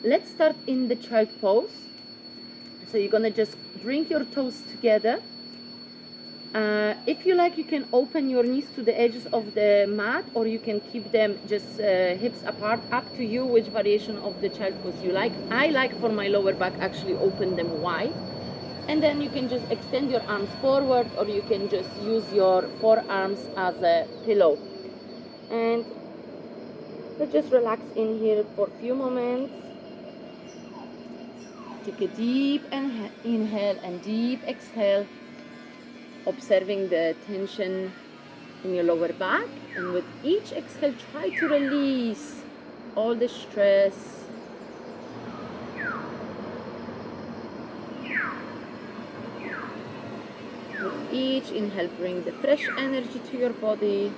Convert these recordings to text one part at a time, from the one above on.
Let's start in the child pose. So you're gonna just bring your toes together. If you like, you can open your knees to the edges of the mat, or you can keep them just hips apart. Up to you which variation of the child pose you like. I like for my lower back actually open them wide. And then you can just extend your arms forward, or you can just use your forearms as a pillow. And let's just relax in here for a few moments. Take a deep inhale and deep exhale, observing the tension in your lower back. And with each exhale, try to release all the stress. With each inhale, bring the fresh energy to your body.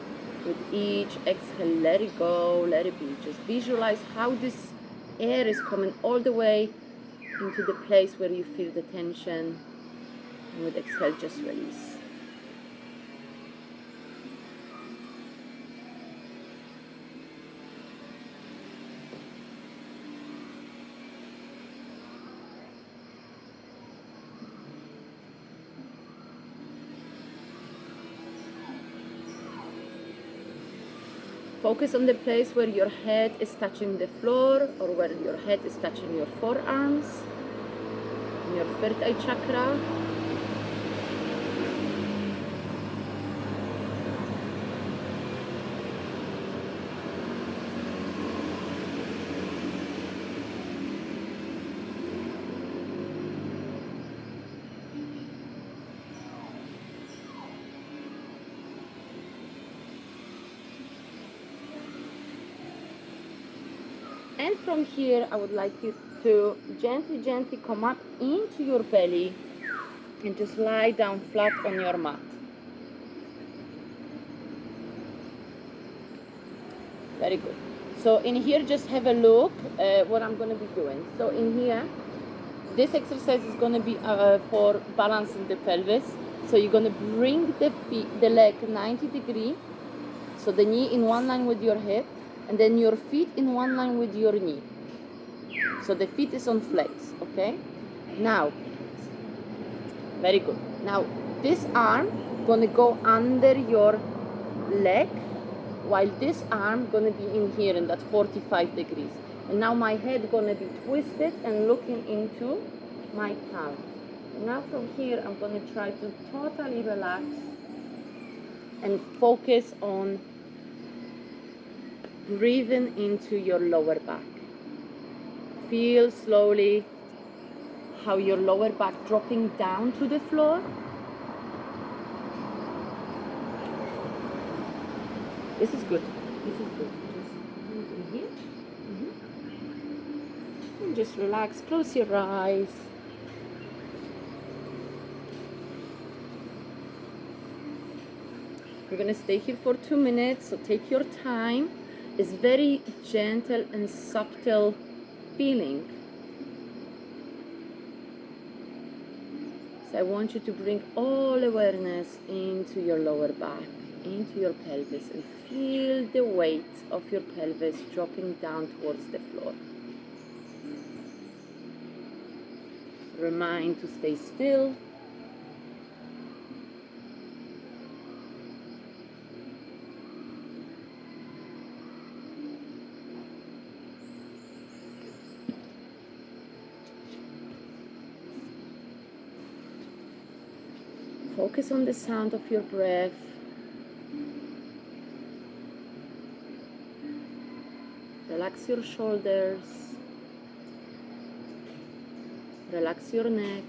With each exhale, let it go, let it be. Just visualize how this air is coming all the way into the place where you feel the tension. And with exhale, just release. Focus on the place where your head is touching the floor, or where your head is touching your forearms, in your third eye chakra. And from here, I would like you to gently come up into your belly and just lie down flat on your mat. Very good. So in here, just have a look what I'm going to be doing. So in here, this exercise is going to be for balancing the pelvis. So you're going to bring the leg 90 degrees. So the knee in one line with your hip, and then your feet in one line with your knee. So the feet is on flex, okay? Now, very good. Now, this arm gonna go under your leg, while this arm gonna be in here in that 45 degrees. And now my head gonna be twisted and looking into my palm. And now from here, I'm gonna try to totally relax and focus on breathing into your lower back. Feel slowly how your lower back dropping down to the floor. This is good. This is good. Just in here. And just relax. Close your eyes. We're gonna stay here for 2 minutes, so take your time. It's very gentle and subtle feeling. So I want you to bring all awareness into your lower back, into your pelvis, and feel the weight of your pelvis dropping down towards the floor. Remind to stay still. Focus on the sound of your breath. Relax your shoulders. Relax your neck.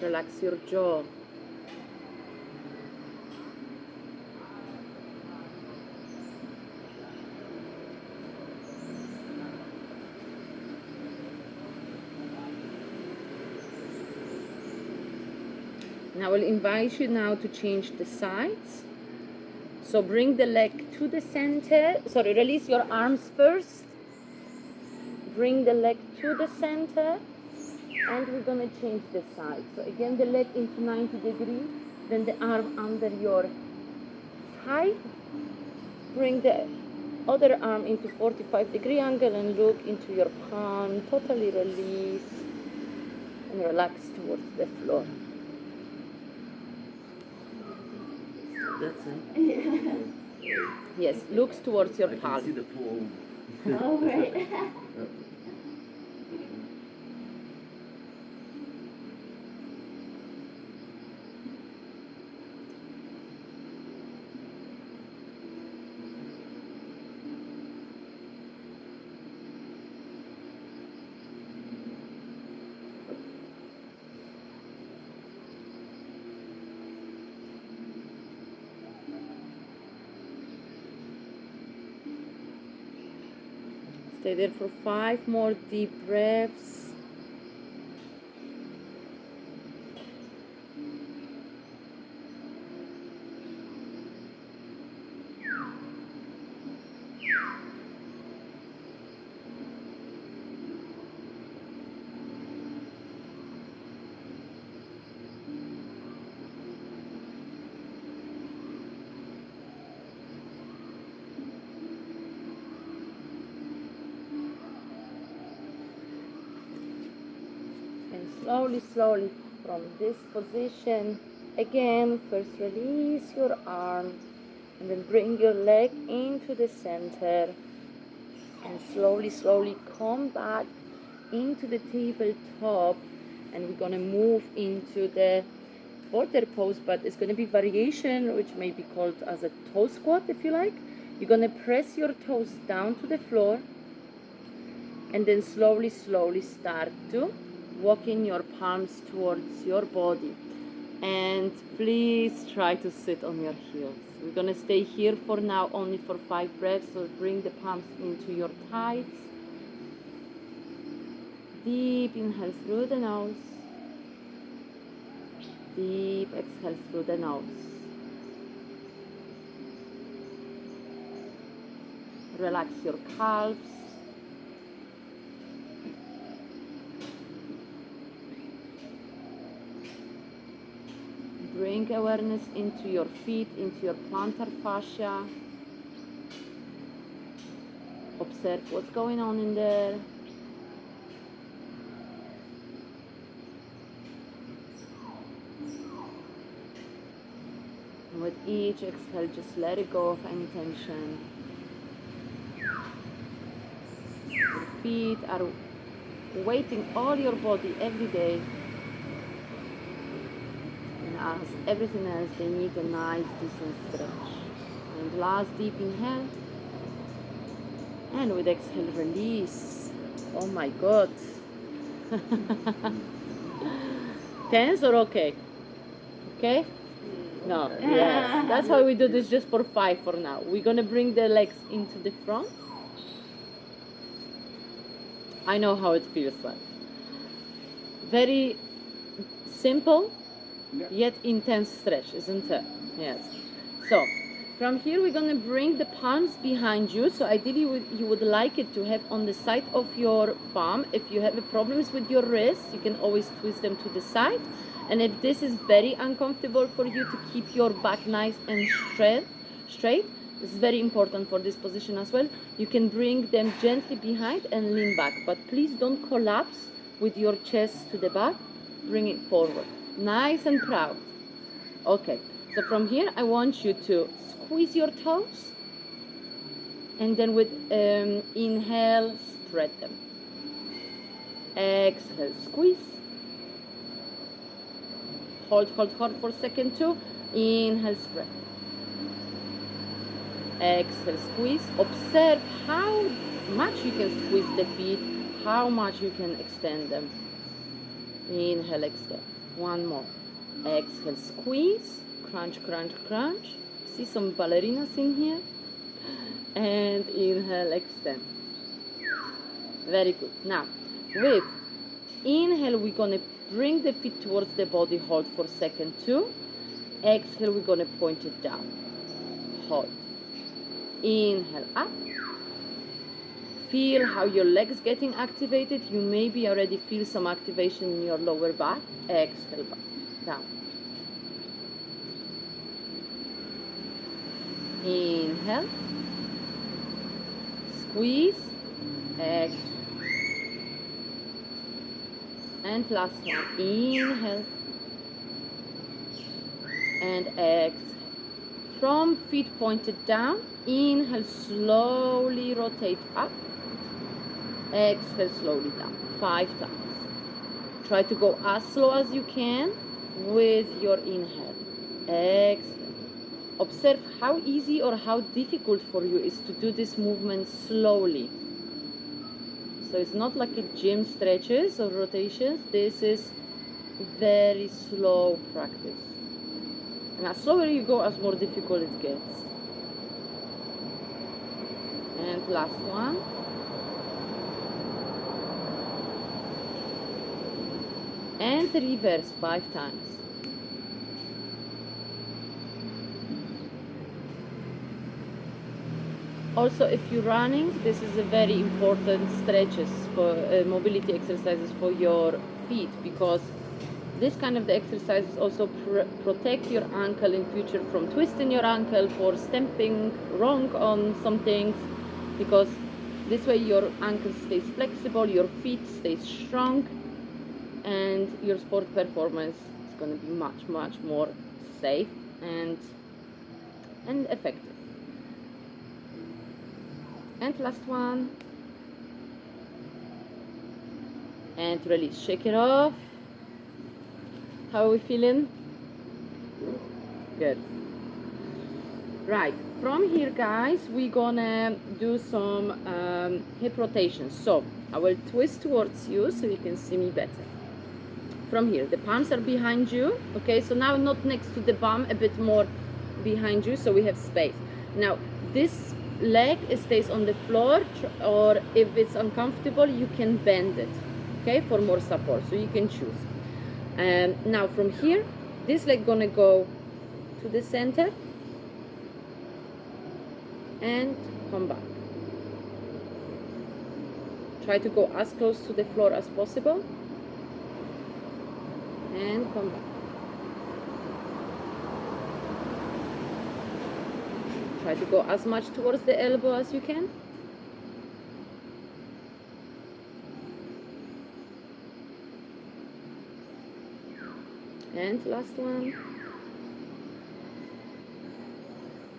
Relax your jaw. And I will invite you now to change the sides. So bring the leg to the center. Sorry, release your arms first. Bring the leg to the center. And we're going to change the side. So again, the leg into 90 degrees. Then the arm under your thigh. Bring the other arm into 45-degree angle and look into your palm. Totally release and relax towards the floor. That's it. Yes, looks towards your I can palm. see the pool. Oh, right. Stay there for 5 more deep breaths. And slowly, slowly from this position, again, first release your arm and then bring your leg into the center and slowly, slowly come back into the tabletop, and we're gonna move into the border pose, but it's gonna be variation, which may be called as a toe squat if you like. You're gonna press your toes down to the floor and then slowly, slowly start to walking your palms towards your body. And please try to sit on your heels. We're gonna stay here for now only for 5 breaths, so bring the palms into your thighs. Deep inhale through the nose. Deep exhale through the nose. Relax your calves. Bring awareness into your feet, into your plantar fascia. Observe what's going on in there. And with each exhale, just let it go of any tension. Your feet are weighting all your body every day. And as everything else, they need a nice, decent stretch. And last deep inhale. And with exhale, release. Oh my God. Tense or okay? Okay? No, yes. That's why we do this just for 5 for now. We're gonna bring the legs into the front. I know how it feels like. Very simple, yet intense stretch, isn't it? Yes. So, from here we're gonna bring the palms behind you. So ideally you would like it to have on the side of your palm. If you have problems with your wrists, you can always twist them to the side. And if this is very uncomfortable for you to keep your back nice and straight, it's very important for this position as well. You can bring them gently behind and lean back, but please don't collapse with your chest to the back. Bring it forward, nice and proud. Okay, so from here I want you to squeeze your toes, and then with inhale, spread them. Exhale, squeeze. Hold for a second too. Inhale, spread. Exhale, squeeze. Observe how much you can squeeze the feet, how much you can extend them. Inhale, extend. One more. Exhale, squeeze. Crunch, crunch, crunch. See some ballerinas in here. And inhale, extend. Very good. Now, with inhale, we're going to bring the feet towards the body. Hold for a second too. Exhale, we're going to point it down. Hold. Inhale, up. Feel how your legs getting activated. You maybe already feel some activation in your lower back. Exhale, back, down. Inhale. squeeze, exhale. And last one, inhale and exhale. From feet pointed down, inhale, slowly rotate up, exhale, slowly down, 5 times. Try to go as slow as you can with your inhale, exhale. Observe how easy or how difficult for you is to do this movement slowly. So it's not like a gym stretches or rotations. This is very slow practice. And as slower you go, as more difficult it gets. And last one. And reverse 5 times. Also, if you're running, this is a very important stretches for mobility exercises for your feet, because this kind of the exercises also protect your ankle in future from twisting your ankle, for stamping wrong on some things, because this way your ankle stays flexible, your feet stay strong, and your sport performance is going to be much more safe and effective. And last one. And release, shake it off. How are we feeling? Good. Right, from here guys, we're gonna do some hip rotations. So I will twist towards you so you can see me better. From here, the palms are behind you. Okay, so now not next to the bum, a bit more behind you, so we have space. Now this leg stays on the floor, or if it's uncomfortable you can bend it, okay, for more support, so you can choose. Now from here, this leg gonna go to the center and come back. Try to go as close to the floor as possible and come back. Try to go as much towards the elbow as you can. And last one.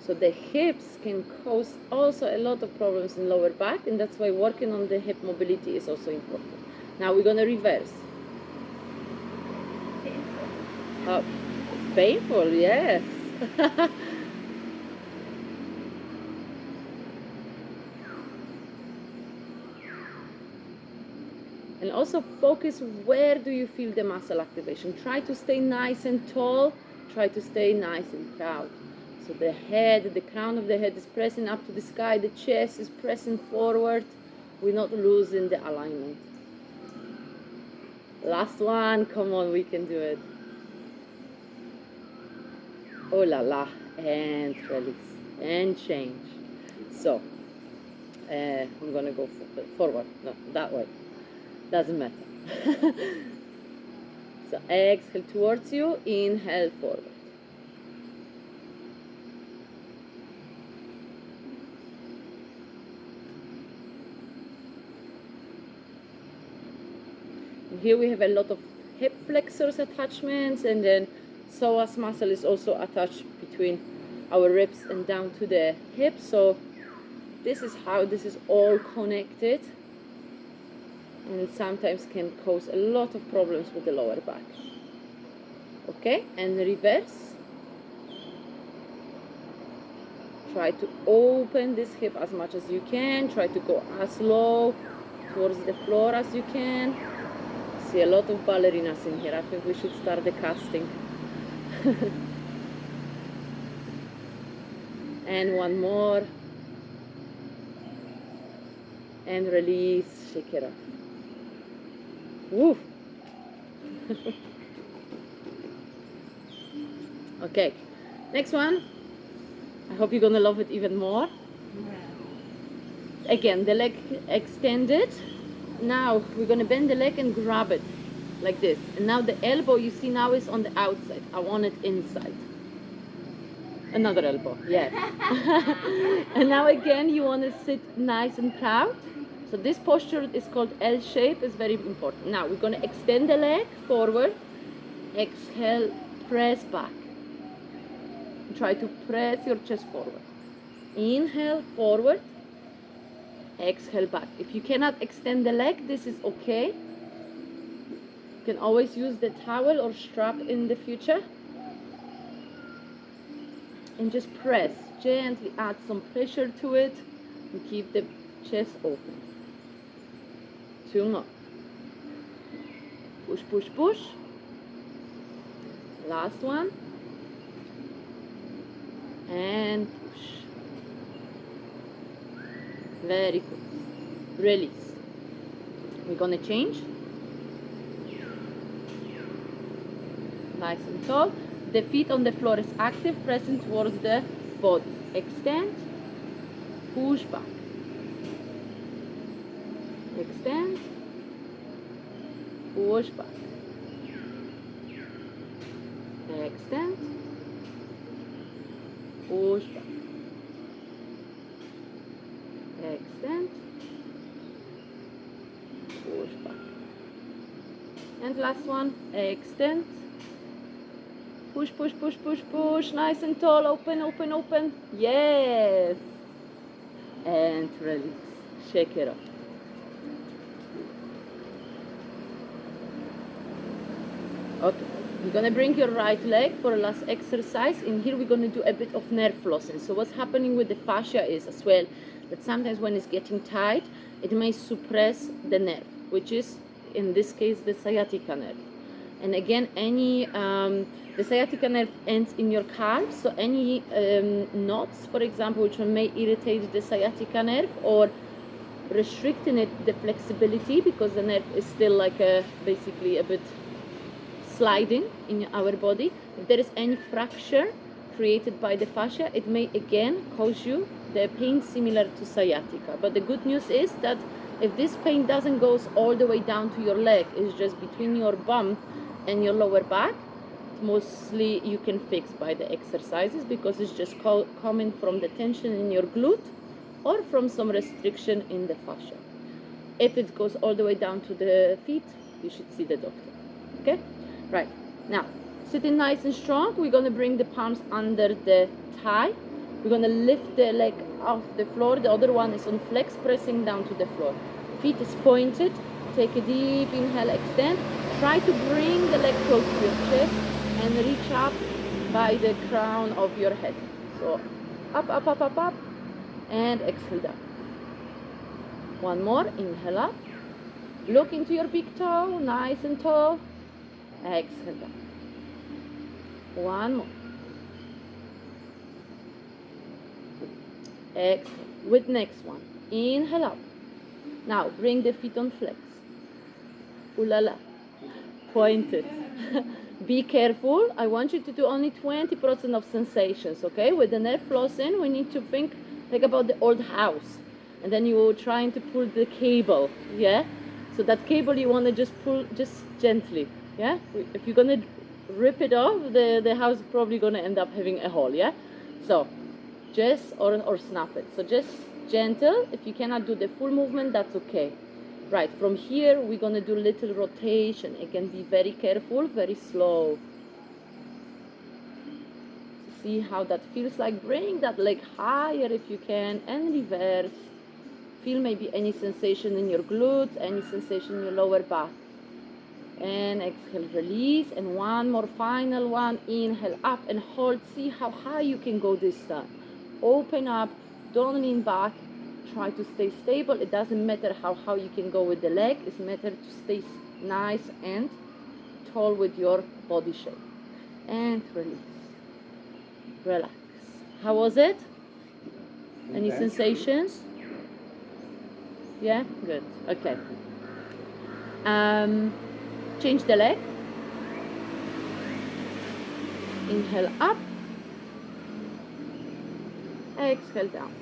So the hips can cause also a lot of problems in lower back, and that's why working on the hip mobility is also important. Now we're gonna reverse. Oh, painful, yes. And also focus, where do you feel the muscle activation? Try to stay nice and tall. Try to stay nice and proud. So the head, the crown of the head is pressing up to the sky. The chest is pressing forward. We're not losing the alignment. Last one. Come on, we can do it. Oh la la. And release. And change. So, I'm going to go forward. No, that way. Doesn't matter. So exhale towards you, inhale forward. And here we have a lot of hip flexors attachments, and then psoas muscle is also attached between our ribs and down to the hips. So this is how this is all connected, and sometimes can cause a lot of problems with the lower back. Okay, and reverse. Try to open this hip as much as you can. Try to go as low towards the floor as you can. See a lot of ballerinas in here. I think we should start the casting. And one more. And release, shake it off. Woo! Okay, next one. I hope you're gonna love it even more. Again, the leg extended. Now we're gonna bend the leg and grab it like this. And now the elbow, you see, now is on the outside. I want it inside. Another elbow, yes. And now again, you want to sit nice and proud. So this posture is called L shape, is very important. Now we're going to extend the leg forward. Exhale, press back. Try to press your chest forward. Inhale, forward. Exhale, back. If you cannot extend the leg, this is okay. You can always use the towel or strap in the future. And just press. Gently add some pressure to it and keep the chest open. 2 more. Push, push, push. Last one. And push. Very good. Release. We're gonna change. Nice and tall. The feet on the floor is active, pressing towards the body. Extend. Push back. Extend. Push back. Extend. Push back. Extend. Push back. And last one. Extend. Push, push, push, push, push. Nice and tall. Open, open, open. Yes. And release. Shake it off. Okay. You're going to bring your right leg for a last exercise. In here, we're going to do a bit of nerve flossing. So what's happening with the fascia is as well that sometimes when it's getting tight, it may suppress the nerve, which is, in this case, the sciatica nerve. And again, the sciatica nerve ends in your calves, so any knots, for example, which may irritate the sciatica nerve or restricting it, the flexibility, because the nerve is still like basically a bit sliding in our body. If there is any fracture created by the fascia, it may again cause you the pain similar to sciatica. But the good news is that if this pain doesn't go all the way down to your leg, it's just between your bum and your lower back, mostly you can fix by the exercises because it's just coming from the tension in your glute or from some restriction in the fascia. If it goes all the way down to the feet, you should see the doctor. Okay? Right. Now, sitting nice and strong, we're going to bring the palms under the thigh. We're going to lift the leg off the floor. The other one is on flex, pressing down to the floor. Feet is pointed. Take a deep inhale, extend. Try to bring the leg close to your chest and reach up by the crown of your head. So up, up, up, up, up, and exhale down. One more, inhale up. Look into your big toe, nice and tall. Exhale down. One more. Exhale. With next one. Inhale up. Now bring the feet on flex. Ooh la la. Pointed. Be careful. I want you to do only 20% of sensations, okay? With the nerve flossing, we need to think like about the old house. And then you're trying to pull the cable, yeah? So that cable you want to just pull just gently, yeah? If you're going to rip it off, the house is probably going to end up having a hole, yeah? So just, or snap it. So just gentle. If you cannot do the full movement, that's okay. Right, from here, we're going to do little rotation. Again, be very careful, very slow. See how that feels like. Bring that leg higher if you can, and reverse. Feel maybe any sensation in your glutes, any sensation in your lower back. And exhale, release. And one more final one. Inhale up and hold. See how high you can go this time. Open up, don't lean back. Try to stay stable. It doesn't matter how you can go with the leg. It's matter to stay nice and tall with your body shape. And release. Relax. How was it? Any sensations? Yeah? Good. Okay. Change the leg. Inhale up. Exhale down.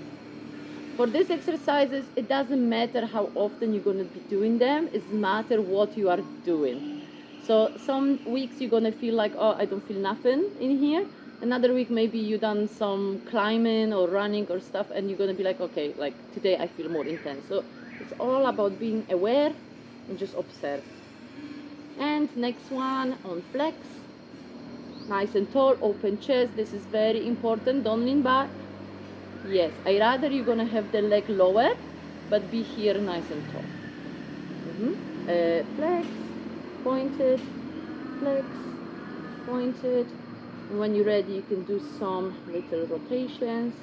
For these exercises, it doesn't matter how often you're going to be doing them. It matters what you are doing. So some weeks you're going to feel like, oh, I don't feel nothing in here. Another week maybe you done some climbing or running or stuff, and you're gonna be like, okay, like today I feel more intense. So it's all about being aware and just observe. And next one on flex, nice and tall, open chest. This is very important. Don't lean back. Yes, I rather you're gonna have the leg lower, but be here nice and tall. Flex, pointed, flex, pointed. And when you're ready, you can do some little rotations.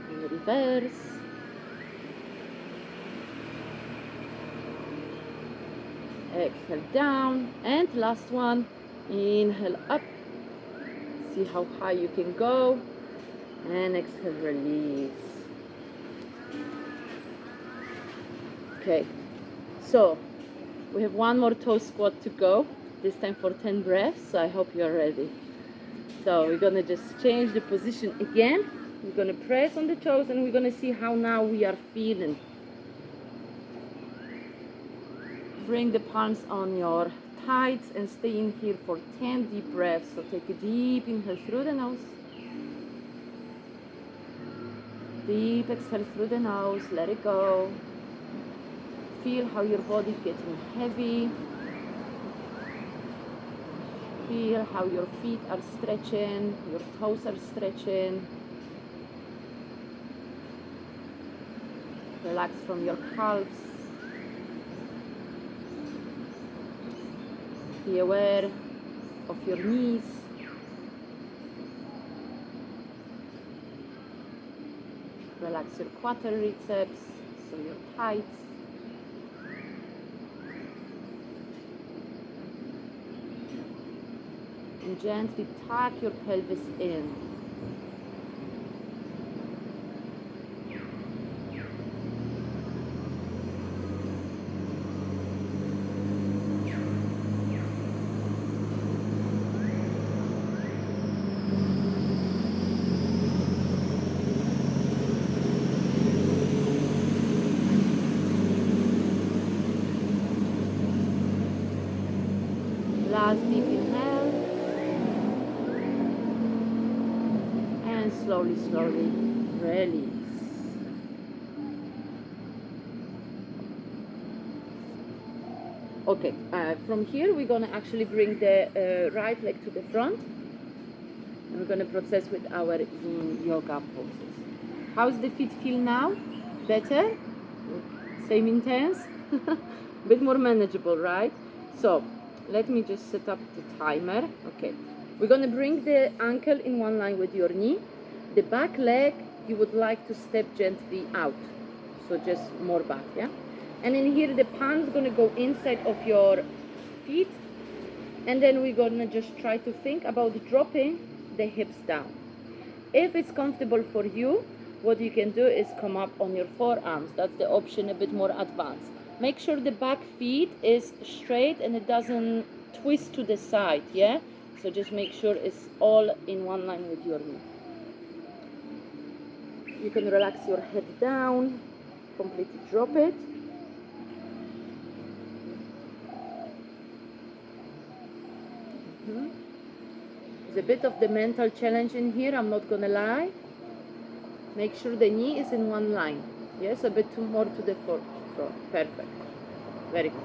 And reverse. Exhale down. And last one, inhale up. See how high you can go. And exhale, release. Okay, so we have one more toe squat to go, this time for 10 breaths, so I hope you're ready. So we're gonna just change the position again. We're gonna press on the toes and we're gonna see how now we are feeling. Bring the palms on your thighs and stay in here for 10 deep breaths. So take a deep inhale through the nose. Deep exhale through the nose, let it go. Feel how your body getting heavy. Feel how your feet are stretching, your toes are stretching. Relax from your calves. Be aware of your knees. Relax your quadriceps, so your thighs. And gently tuck your pelvis in. Last deep inhale. And slowly, slowly release. Okay, from here we're gonna actually bring the right leg to the front. And we're gonna process with our yin yoga poses. How's the feet feel now? Better? Same intense? Bit more manageable, right? So let me just set up the timer. Okay, we're gonna bring the ankle in one line with your knee. The back leg you would like to step gently out, so just more back, yeah. And in here the palm's gonna go inside of your feet, and then we're gonna just try to think about dropping the hips down. If it's comfortable for you, what you can do is come up on your forearms. That's the option, a bit more advanced. Make sure the back feet is straight and it doesn't twist to the side, yeah? So just make sure it's all in one line with your knee. You can relax your head down, completely drop it. There's a bit of the mental challenge in here, I'm not gonna lie. Make sure the knee is in one line. Yes, a bit more to the front. Perfect. Very good.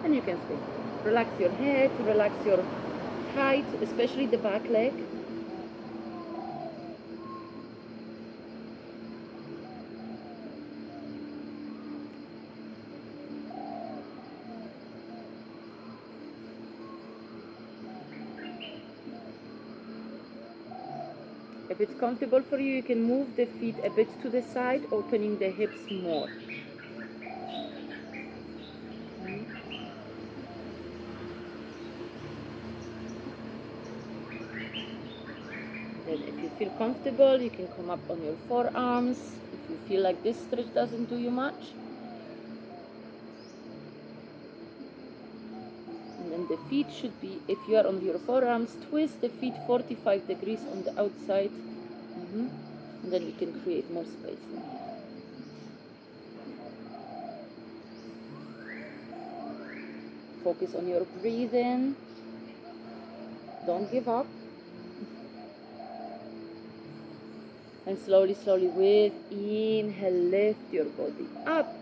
And you can stay. Relax your head, relax your height, especially the back leg. If it's comfortable for you, you can move the feet a bit to the side, opening the hips more. Then if you feel comfortable, you can come up on your forearms. If you feel like this stretch doesn't do you much. And then the feet should be, if you are on your forearms, twist the feet 45 degrees on the outside. And then we can create more space in here. Focus on your breathing. Don't give up. And slowly, slowly with inhale, lift your body up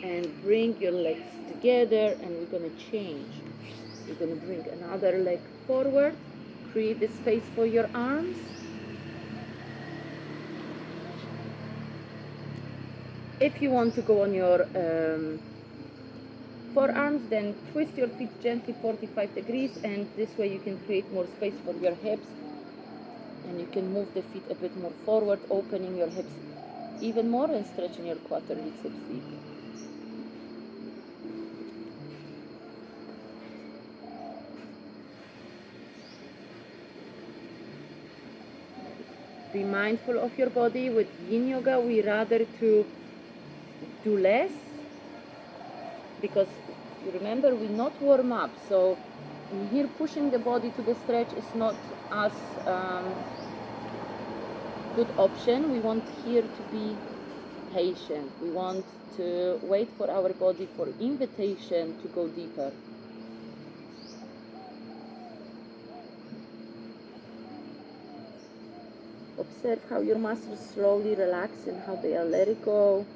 and bring your legs together, and we're going to change. You're going to bring another leg forward. Create the space for your arms. If you want to go on your forearms, then twist your feet gently 45 degrees, and this way you can create more space for your hips, and you can move the feet a bit more forward, opening your hips even more and stretching your quadriceps deep. Be mindful of your body. With yin yoga, we rather to do less, because you remember we not warm up, so here pushing the body to the stretch is not as good option. We want here to be patient. We want to wait for our body for invitation to go deeper. Observe how your muscles slowly relax and how they are let it go.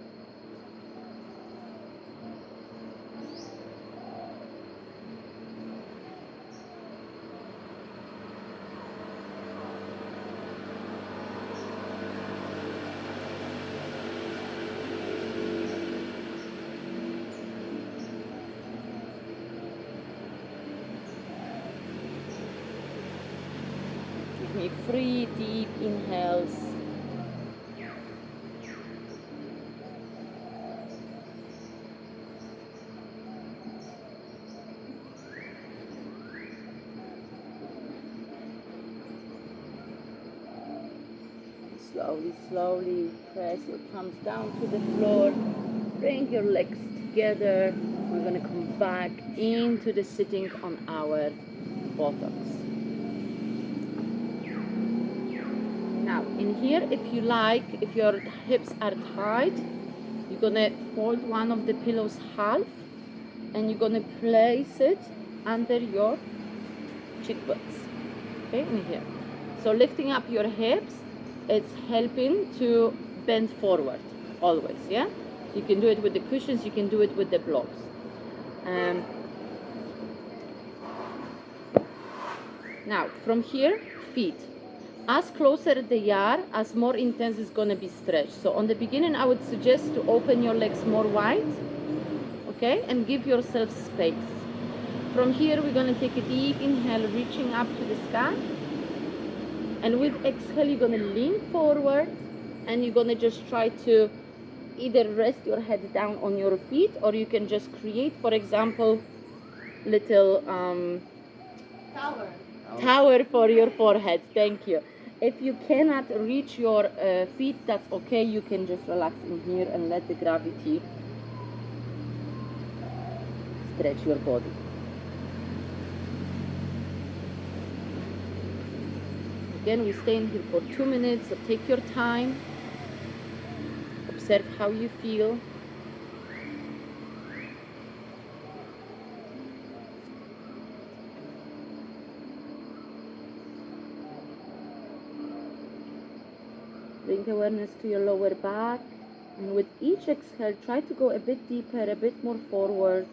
Give me 3 deep inhales. Slowly, slowly press your palms down to the floor. Bring your legs together. We're going to come back into the sitting on our buttocks. Now, in here, if you like, if your hips are tight, you're going to fold one of the pillows half, and you're going to place it under your cheekbones. Okay, in here. So lifting up your hips, it's helping to bend forward always, yeah? You can do it with the cushions, you can do it with the blocks. Now, from here, feet. As closer they are, as more intense is going to be stretched. So on the beginning, I would suggest to open your legs more wide, okay? And give yourself space. From here, we're going to take a deep inhale, reaching up to the sky. And with exhale, you're going to lean forward, and you're going to just try to either rest your head down on your feet, or you can just create, for example, little tower for your forehead. Thank you. If you cannot reach your feet, that's okay. You can just relax in here and let the gravity stretch your body. Again, we stay in here for 2 minutes, so take your time. Observe how you feel. Bring awareness to your lower back, and with each exhale, try to go a bit deeper, a bit more forward.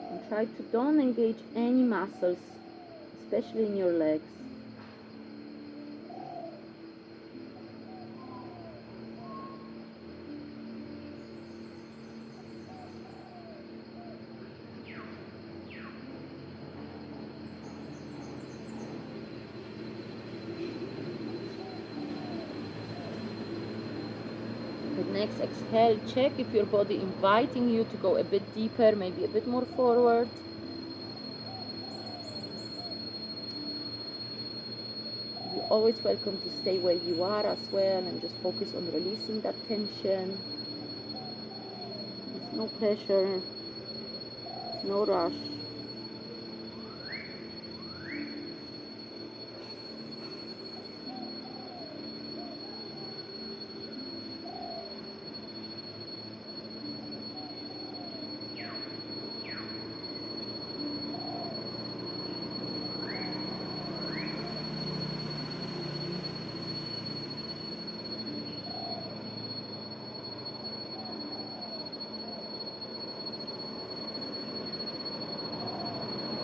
And try to don't engage any muscles, especially in your legs. Next exhale, check if your body inviting you to go a bit deeper, maybe a bit more forward. You're always welcome to stay where you are as well and just focus on releasing that tension. There's no pressure, no rush.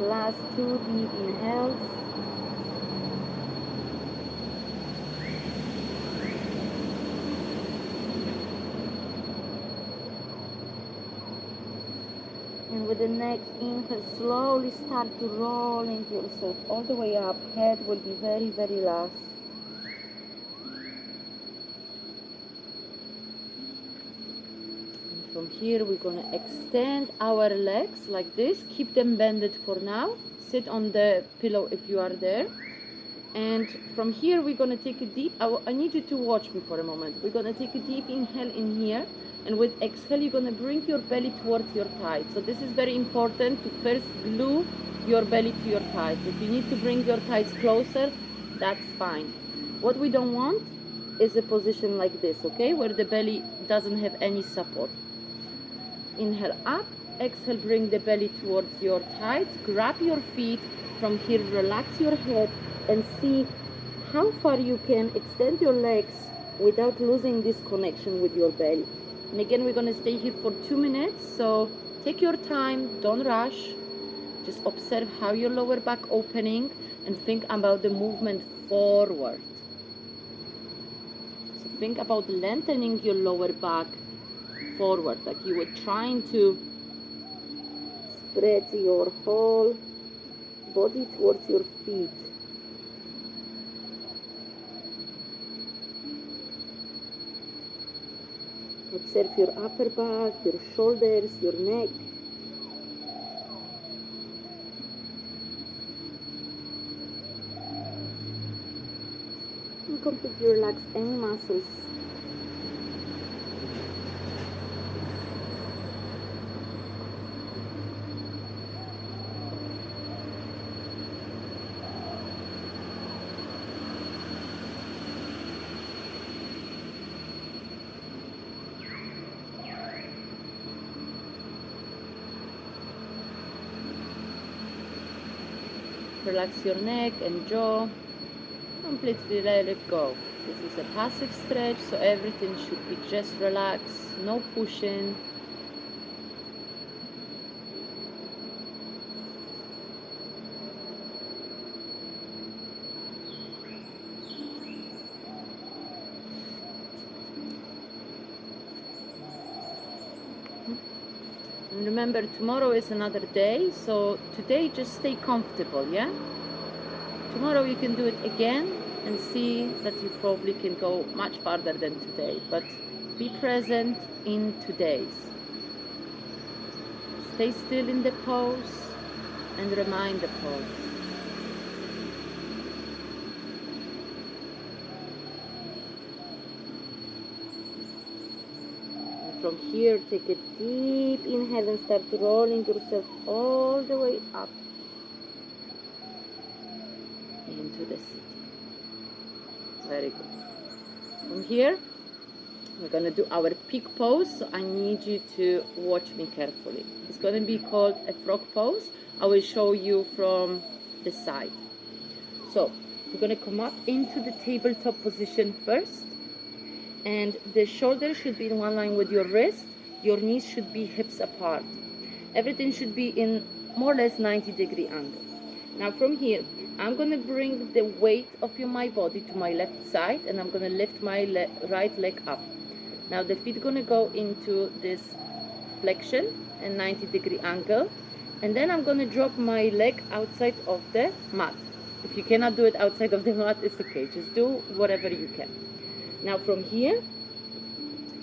last 2 deep inhales. And with the next inhale, slowly start to rolling yourself all the way up. Head will be very, very last. And from here, we're going to extend our legs like this. Keep them bended for now. Sit on the pillow if you are there. And from here, we're going to take a deep, I need you to watch me for a moment. We're going to take a deep inhale in here. And with exhale, you're going to bring your belly towards your thighs. So this is very important to first glue your belly to your thighs. If you need to bring your thighs closer, that's fine. What we don't want is a position like this, okay? Where the belly doesn't have any support. Inhale up, exhale, bring the belly towards your thighs. Grab your feet. From here, relax your head and see how far you can extend your legs without losing this connection with your belly. And again, we're going to stay here for 2 minutes, so take your time, don't rush. Just observe how your lower back opening and think about the movement forward. So think about lengthening your lower back forward, like you were trying to spread your whole body towards your feet. Observe your upper back, your shoulders, your neck. And completely relax any muscles. Relax your neck and jaw. Completely let it go. This is a passive stretch, so everything should be just relaxed, no pushing. And remember, tomorrow is another day, so today just stay comfortable, yeah? Tomorrow you can do it again and see that you probably can go much farther than today, but be present in today's. Stay still in the pose and remind the pose. From here, take a deep inhale and start rolling yourself all the way up into the seat. Very good. From here, we're going to do our peak pose, so I need you to watch me carefully. It's going to be called a frog pose. I will show you from the side. So, we're going to come up into the tabletop position first. And the shoulders should be in one line with your wrist. Your knees should be hips apart. Everything should be in more or less 90-degree angle. Now from here, I'm going to bring the weight of my body to my left side, and I'm going to lift my right leg up. Now the feet are going to go into this flexion and 90-degree angle. And then I'm going to drop my leg outside of the mat. If you cannot do it outside of the mat, it's okay. Just do whatever you can. Now from here,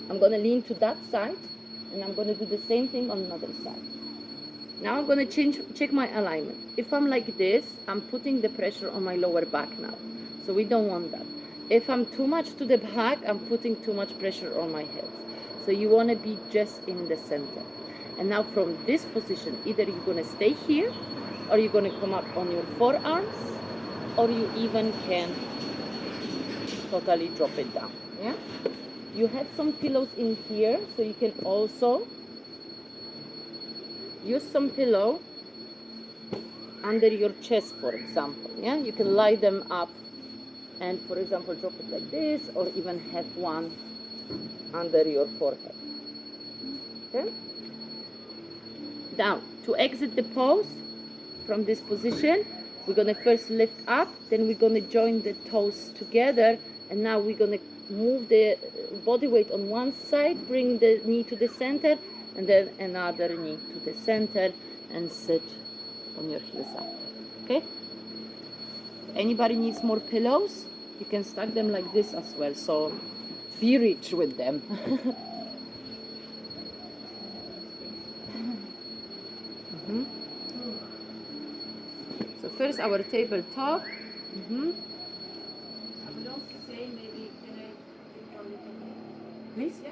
I'm going to lean to that side, and I'm going to do the same thing on another side. Now I'm going to check my alignment. If I'm like this, I'm putting the pressure on my lower back now. So we don't want that. If I'm too much to the back, I'm putting too much pressure on my head. So you want to be just in the center. And now from this position, either you're going to stay here, or you're going to come up on your forearms, or you even can totally drop it down. Yeah, you have some pillows in here, so you can also use some pillow under your chest, for example. Yeah, you can lie them up and, for example, drop it like this, or even have one under your forehead. Okay, now to exit the pose, from this position. We're gonna first lift up, then we're gonna join the toes together, and now we're gonna move the body weight on one side, bring the knee to the center, and then another knee to the center, and sit on your heels after. Okay? Anybody needs more pillows? You can stack them like this as well. So be rich with them. So first our tabletop. I would also say maybe, can I do one little thing? Please? Yeah.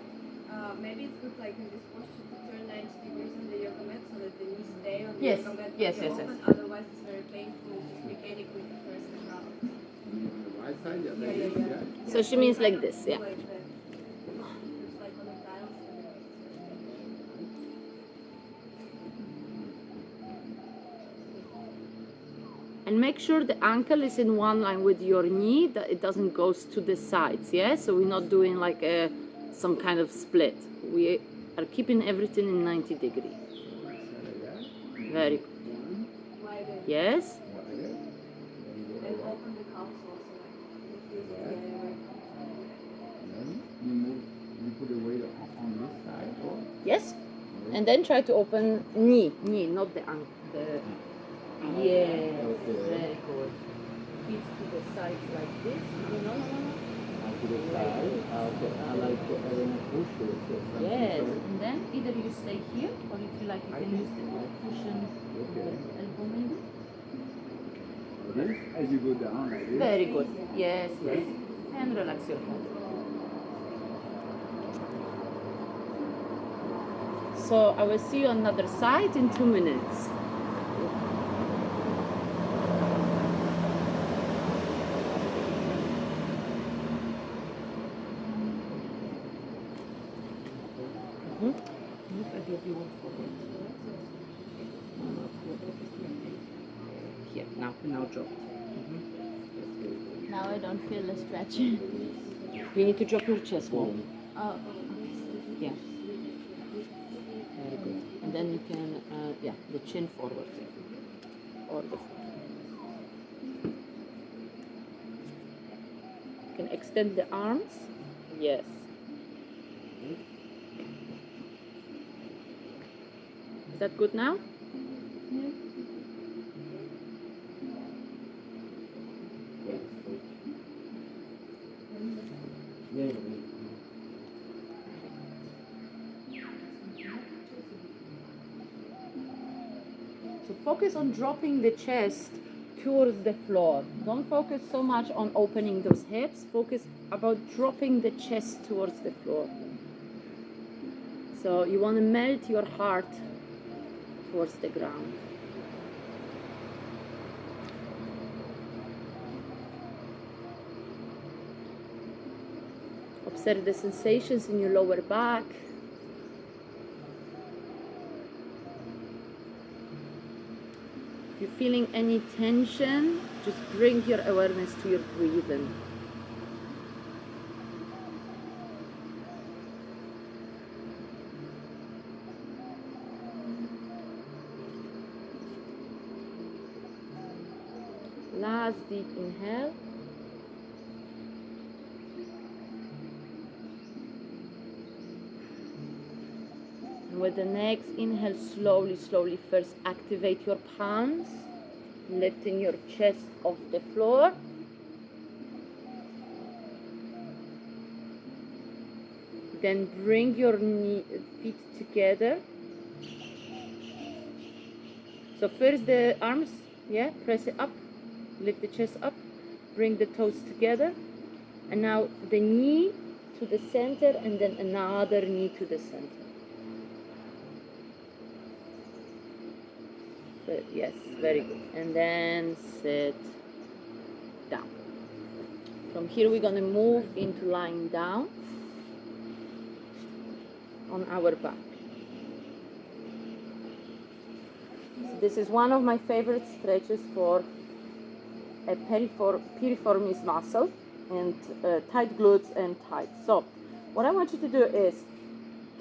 Maybe it's good like in this posture to turn 90 degrees on the yoga mat so that the knees stay on the Yes, yoga mat. yes, when you yes, open. yes. Otherwise it's very painful, just mechanically to press the ground. Right side, yeah, Yeah, like yeah, this, yeah. So she means like this, yeah. Like that. Just like on the tiles. And then it's very painful. And make sure the ankle is in one line with your knee, that it doesn't go to the sides, yeah? So we're not doing like some kind of split. We are keeping everything in 90 degrees. Right side like that. Very good. One, Like that. Yes? like that. Then go And around. open the calves also. Like, Right. yeah. Then you move, you put the weight on this side, or? Yes? And then try to open knee, not the ankle. Yes, Okay. very good. Feet to the sides like this. No. To the side, okay, I like to push it. So something Yes, so- and then either you stay here, or if you like, you can use the cushion Okay. elbow maybe. This, as you go down like this. Very good. Yes. And relax your head. So I will see you on the other side in 2 minutes. Move a little more forward. Here, now drop. Now I don't feel the stretch. You need to drop your chest more. Oh. Yeah. Very good. And then you can, the chin forward. Or the foot. You can extend the arms. Yes. Is that good now? Yeah. So focus on dropping the chest towards the floor. Don't focus so much on opening those hips. Focus about dropping the chest towards the floor. So you want to melt your heart towards the ground. Observe the sensations in your lower back. If you're feeling any tension, just bring your awareness to your breathing. Last deep inhale. And with the next inhale, slowly first activate your palms, lifting your chest off the floor. Then bring your feet together. So first the arms, press it up, lift the chest up, bring the toes together, and now the knee to the center, and then another knee to the center. Yes, very good. And then sit down. From here we're going to move into lying down on our back. So this is one of my favorite stretches for a piriformis muscle and tight glutes and tight. So what I want you to do is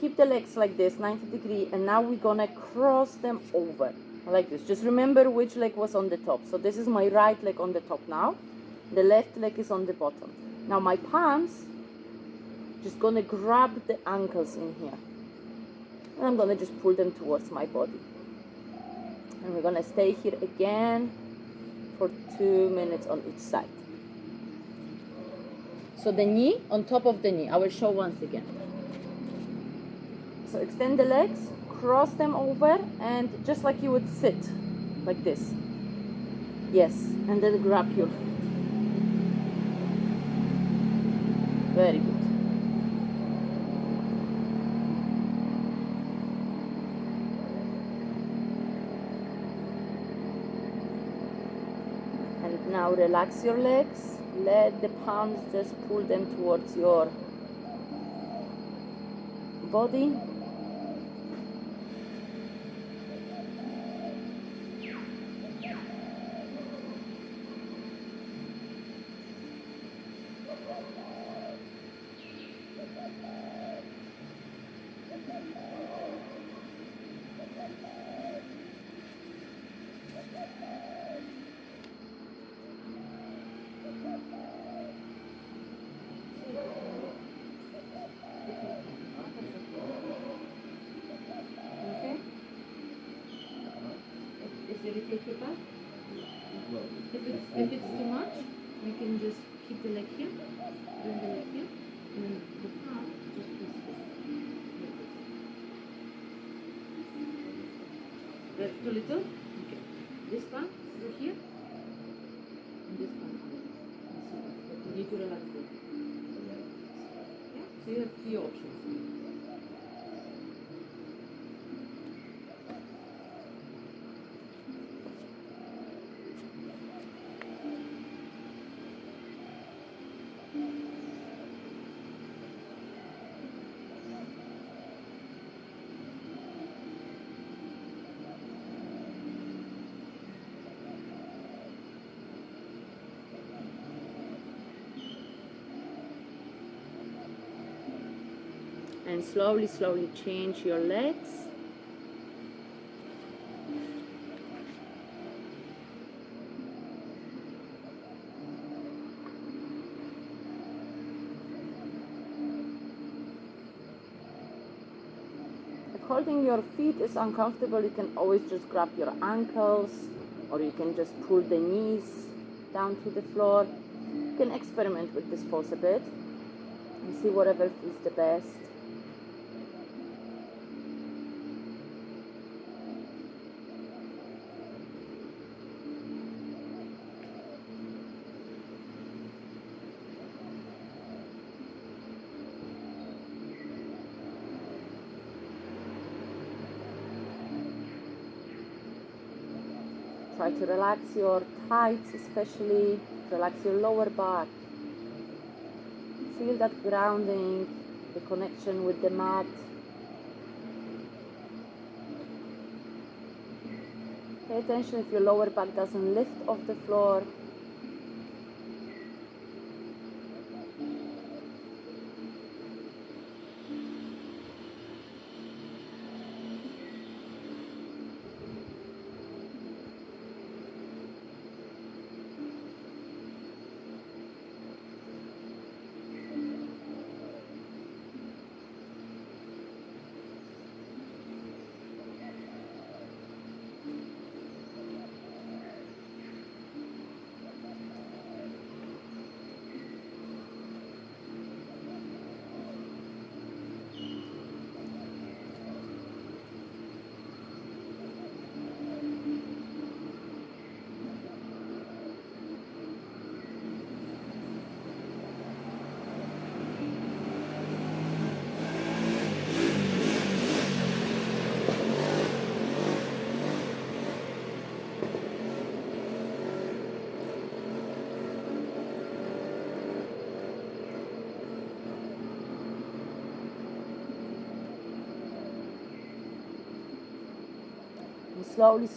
keep the legs like this, 90 degrees, and now we're going to cross them over. like this. Just remember which leg was on the top. So this is my right leg on the top now. The left leg is on the bottom. Now my palms just gonna grab the ankles in here. And I'm gonna just pull them towards my body. And we're gonna stay here again for 2 minutes on each side. So the knee on top of the knee. I will show once again. So extend the legs, cross them over, and just like you would sit, like this. Yes, and then grab your feet. Very good. And now relax your legs. Let the palms just pull them towards your body. Okay? Is it okay to back? If it's too much, we can just keep the leg here, bring the leg here, and then the palm just press here. That's too little? Okay. This palm through here, and this palm out. You need to relax it. Yeah? So you have 3 options. And slowly change your legs. If holding your feet is uncomfortable, you can always just grab your ankles, or you can just pull the knees down to the floor. You can experiment with this pose a bit and see whatever feels the best. Try to relax your thighs, especially relax your lower back. Feel that grounding, the connection with the mat. Pay attention if your lower back doesn't lift off the floor.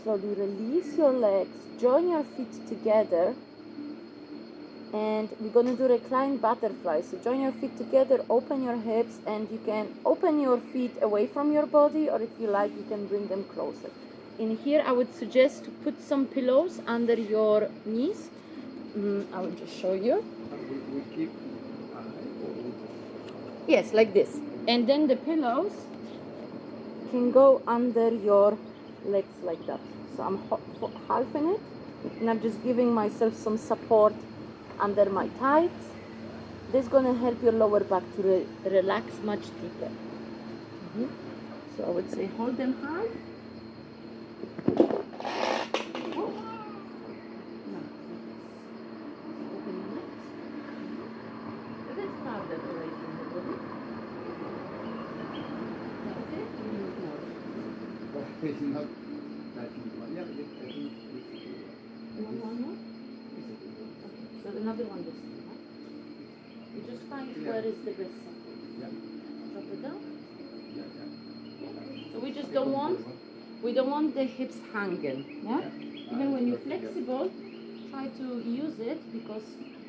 Slowly release your legs, join your feet together, and we're going to do reclined butterfly. So join your feet together, open your hips, and you can open your feet away from your body, or if you like, you can bring them closer. in here I would suggest to put some pillows under your knees. I will just show you. We keep Yes, like this. And then the pillows can go under your legs like that. So I'm halving it, and I'm just giving myself some support under my thighs. This is gonna help your lower back to relax much deeper. So I would say hold them high. Oh. No. Open your legs. Let's start that away from the body. Okay? it's not touching. Yeah, I think One more. Okay. So another one this time. Huh? You just find where is the best support. Yeah. Drop it down. Yeah. So we just don't want the hips hanging. Yeah? Even when you're flexible, try to use it, because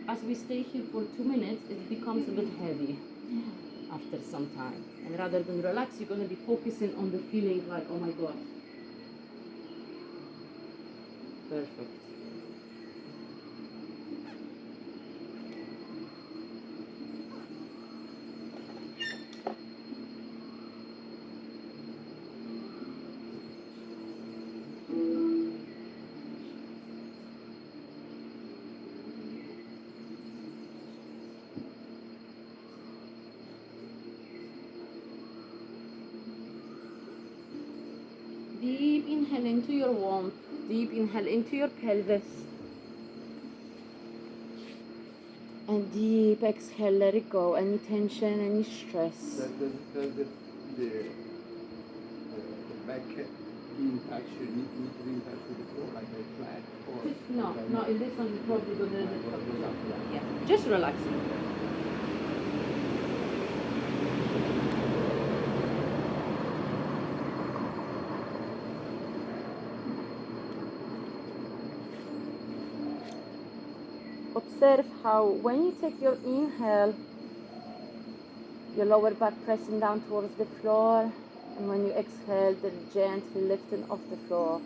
as we stay here for 2 minutes, it becomes a bit heavy after some time. And rather than relax, you're going to be focusing on the feeling like, oh my God. Perfect. Deep inhale into your womb. Deep inhale into your pelvis. And deep exhale, let it go. Any tension, any stress. Does the back be in touch, need to be in touch with the floor, like a flat? Or No, in this one you're probably going to focus on. Yeah, just relaxing. Observe how when you take your inhale, your lower back pressing down towards the floor, and when you exhale, they're gently lifting off the floor.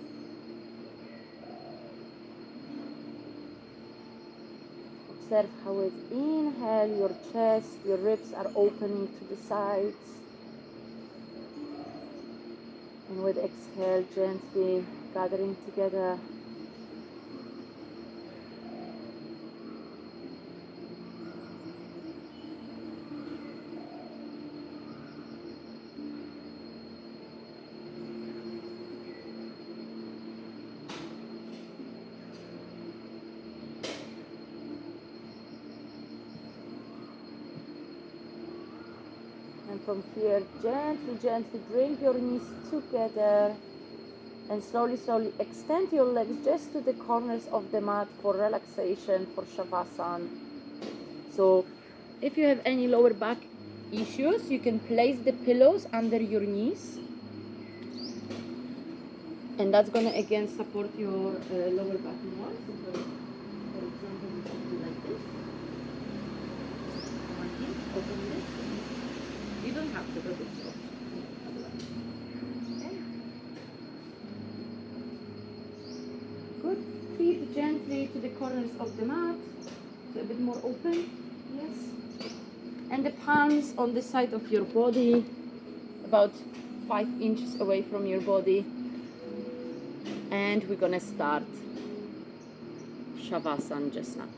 Observe how with inhale, your chest, your ribs are opening to the sides. And with exhale, gently gathering together. And from here, gently bring your knees together and slowly extend your legs just to the corners of the mat for relaxation, for Shavasana. So if you have any lower back issues, you can place the pillows under your knees. And that's going to again support your lower back more. So for example, you can do like this. Open this. You don't have to, but it's optional. Okay. Good. Feet gently to the corners of the mat. So a bit more open. Yes. And the palms on the side of your body, about 5 inches away from your body. And we're gonna start Shavasana just now.